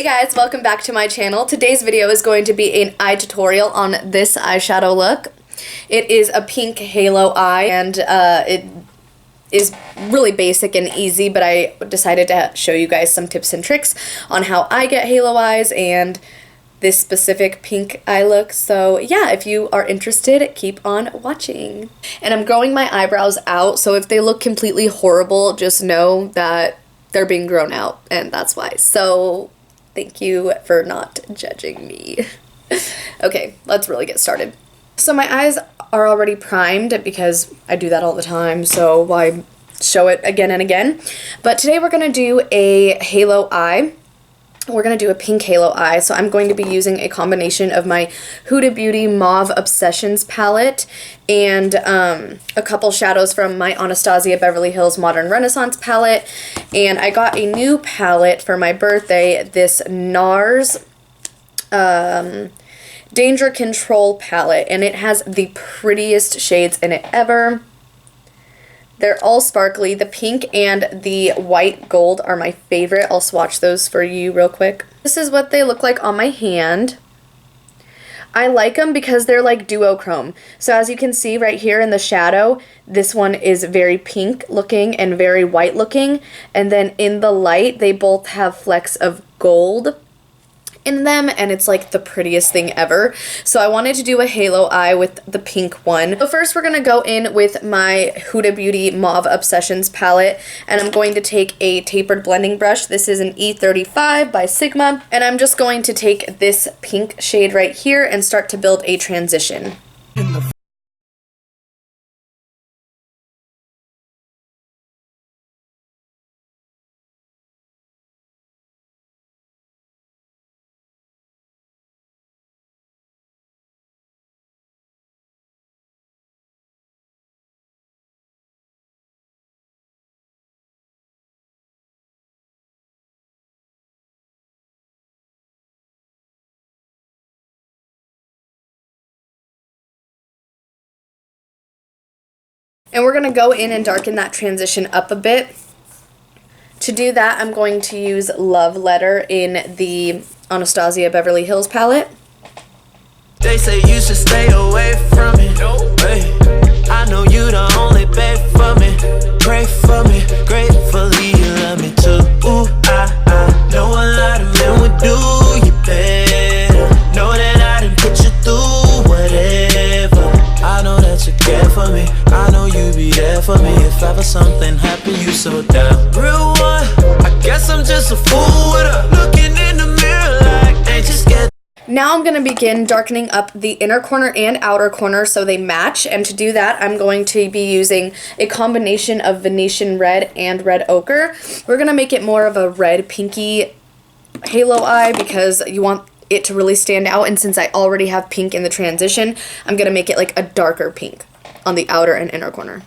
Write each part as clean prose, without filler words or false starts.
guys, welcome back to my channel. Today's video is going to be an eye tutorial on this eyeshadow look. It is a pink halo eye, and it is really basic and easy, but I decided to show you guys some tips and tricks on how I get halo eyes and this specific pink eye look. So yeah, if you are interested, keep on watching. And I'm growing my eyebrows out, so if they look completely horrible, just know that they're being grown out, and that's why. So thank you for not judging me. Okay, let's really get started. So my eyes are already primed because I do that all the time, so why show it again and again? But today we're gonna do a halo eye. We're going to do a pink halo eye, so I'm going to be using a combination of my Huda Beauty Mauve Obsessions palette and a couple shadows from my Anastasia Beverly Hills Modern Renaissance palette. And I got a new palette for my birthday, this NARS Danger Control palette, and it has the prettiest shades in it ever. They're all sparkly. The pink and the white gold are my favorite. I'll swatch those for you real quick. This is what they look like on my hand. I like them because they're like duochrome. So as you can see right here in the shadow, this one is very pink looking and very white looking. And then in the light, they both have flecks of gold in them, and it's like the prettiest thing ever. So I wanted to do a halo eye with the pink one. So first we're gonna go in with my Huda Beauty Mauve Obsessions palette, and I'm going to take a tapered blending brush. This is an E35 by Sigma, and I'm just going to take this pink shade right here and start to build a transition. And we're going to go in and darken that transition up a bit. To do that, I'm going to use Love Letter in the Anastasia Beverly Hills palette. They say you should stay away from it. Hey, I know you the only babe for me. Pray for me, gratefully you love me too. Ooh, I know a lot of men would do you better. Know that I done put you through whatever. I know that you care for me. I know you be there for me. If ever something happened, you so down. Real one, I guess I'm just a fool with her. Looking in the mirror like, ain't you scared? Now I'm going to begin darkening up the inner corner and outer corner so they match, and to do that I'm going to be using a combination of Venetian red and red ochre. We're going to make it more of a red pinky halo eye because you want it to really stand out, and since I already have pink in the transition, I'm going to make it like a darker pink on the outer and inner corner.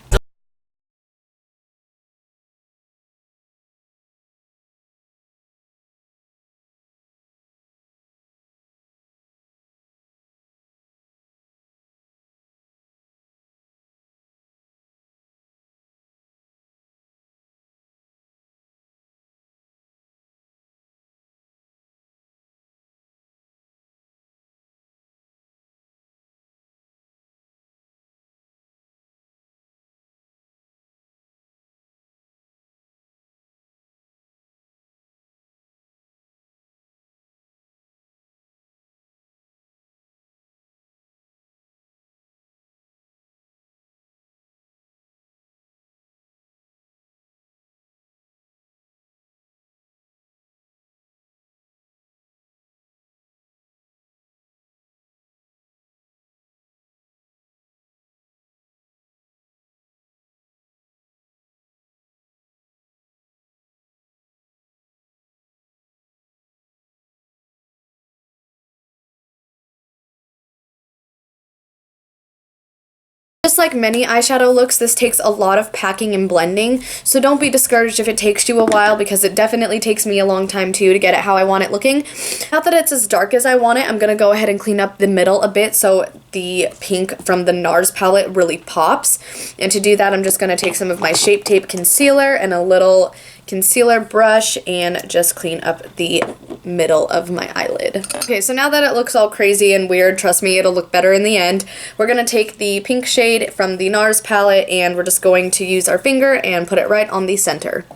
Just like many eyeshadow looks, this takes a lot of packing and blending, so don't be discouraged if it takes you a while, because it definitely takes me a long time too to get it how I want it looking. Now that it's as dark as I want it, I'm going to go ahead and clean up the middle a bit so the pink from the NARS palette really pops. And to do that, I'm just going to take some of my Shape Tape concealer and a little concealer brush and just clean up the middle of my eyelid. Okay, so now that it looks all crazy and weird, trust me, it'll look better in the end. We're going to take the pink shade from the NARS palette and we're just going to use our finger and put it right on the center.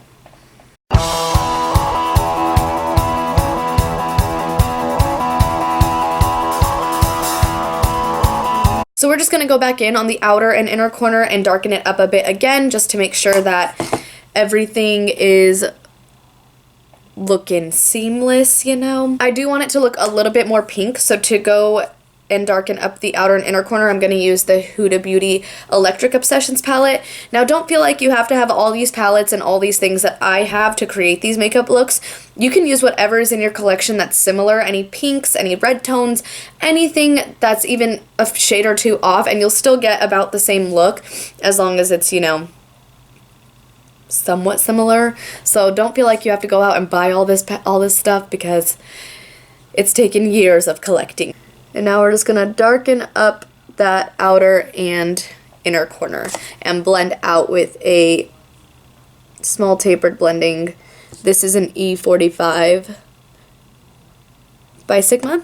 So we're just going to go back in on the outer and inner corner and darken it up a bit again, just to make sure that everything is looking seamless, you know? I do want it to look a little bit more pink, so to go and darken up the outer and inner corner, I'm going to use the Huda Beauty Electric Obsessions palette. Now, don't feel like you have to have all these palettes and all these things that I have to create these makeup looks. You can use whatever is in your collection that's similar, any pinks, any red tones, anything that's even a shade or two off, and you'll still get about the same look as long as it's, you know, somewhat similar. So don't feel like you have to go out and buy all this stuff because it's taken years of collecting. And now we're just going to darken up that outer and inner corner and blend out with a small tapered blending. This is an E45 by Sigma.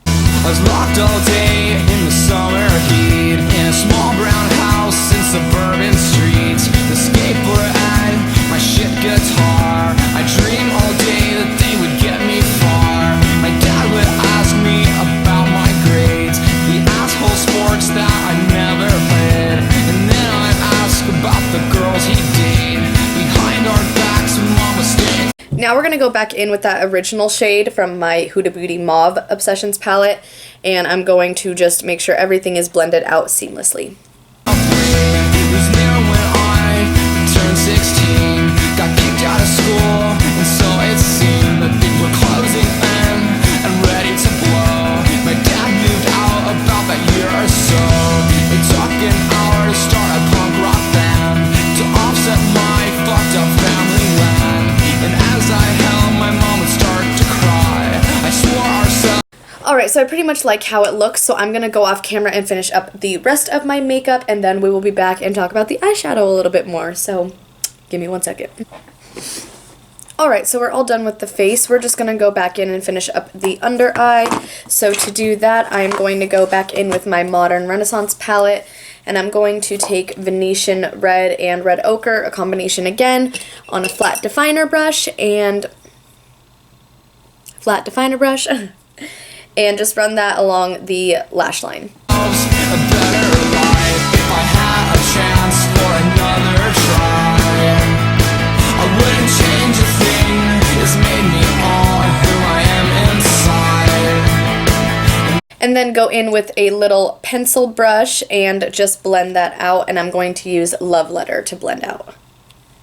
I was locked all day in the summer heat in a small brown house in suburban streets. The skateboard and my shit guitar. I dream all day that they would get me far. My dad would ask me about my grades, the asshole sports that I never played, and then I'd ask about the girls he dated. Behind our backs, mom was staying. Now we're going to go back in with that original shade from my Huda Beauty Mauve Obsessions palette, and I'm going to just make sure everything is blended out seamlessly. It was there when I turned 16, got kicked out of school, and so it seemed that things were closing in and ready to blow. My dad moved out about that year or so. It took an hour to start a punk rock band to offset my fucked up family land. And as I held, my mom would start to cry. I swore ourselves. Alright, so I pretty much like how it looks, so I'm going to go off camera and finish up the rest of my makeup, and then we will be back and talk about the eyeshadow a little bit more, so give me 1 second. Alright, so we're all done with the face. We're just going to go back in and finish up the under eye. So to do that, I'm going to go back in with my Modern Renaissance palette, and I'm going to take Venetian Red and Red Ochre, a combination again, on a flat definer brush, and and just run that along the lash line. A better life if I had a chance for another try. I wouldn't change a thing. It's made me all who I am inside. And then go in with a little pencil brush and just blend that out, and I'm going to use Love Letter to blend out.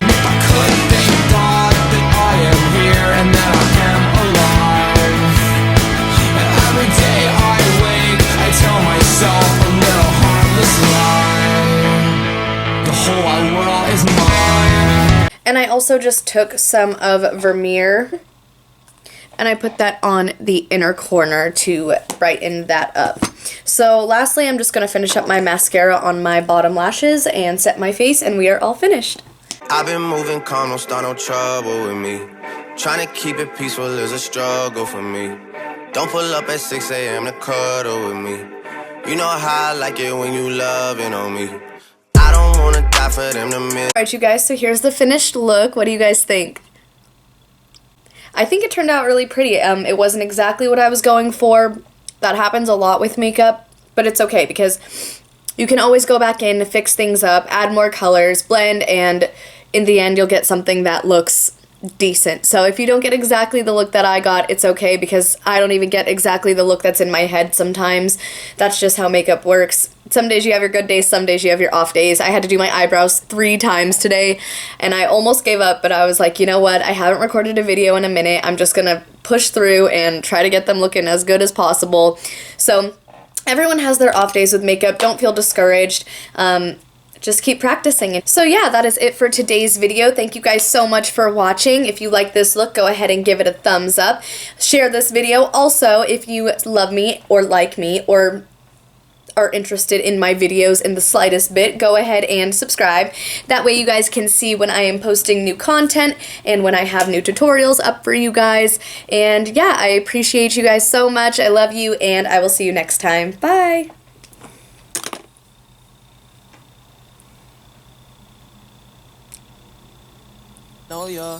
I could thank God that I am here and that I am alive. And every day I wake, I tell myself a little harmless lie. The whole wide world is mine. And I also just took some of Vermeer and I put that on the inner corner to brighten that up. So lastly, I'm just going to finish up my mascara on my bottom lashes and set my face, and we are all finished. I've been moving calm, don't start no trouble with me. Trying to keep it peaceful is a struggle for me. Don't pull up at 6 a.m. to cuddle with me. You know how I like it when you loving on me. I don't wanna die for them to miss. Alright, you guys, so here's the finished look. What do you guys think? I think it turned out really pretty. It wasn't exactly what I was going for. That happens a lot with makeup, but it's okay because you can always go back in, fix things up, add more colors, blend, and in the end you'll get something that looks decent. So if you don't get exactly the look that I got, it's okay because I don't even get exactly the look that's in my head sometimes. That's just how makeup works. Some days you have your good days, some days you have your off days. I had to do my eyebrows 3 times today and I almost gave up, but I was like, you know what, I haven't recorded a video in a minute. I'm just gonna push through and try to get them looking as good as possible. So everyone has their off days with makeup. Don't feel discouraged. just keep practicing. So yeah, that is it for today's video. Thank you guys so much for watching. If you like this look, go ahead and give it a thumbs up. Share this video. Also, if you love me or like me or are interested in my videos in the slightest bit, go ahead and subscribe. That way you guys can see when I am posting new content and when I have new tutorials up for you guys. And yeah, I appreciate you guys so much. I love you, and I will see you next time. Bye! Know you're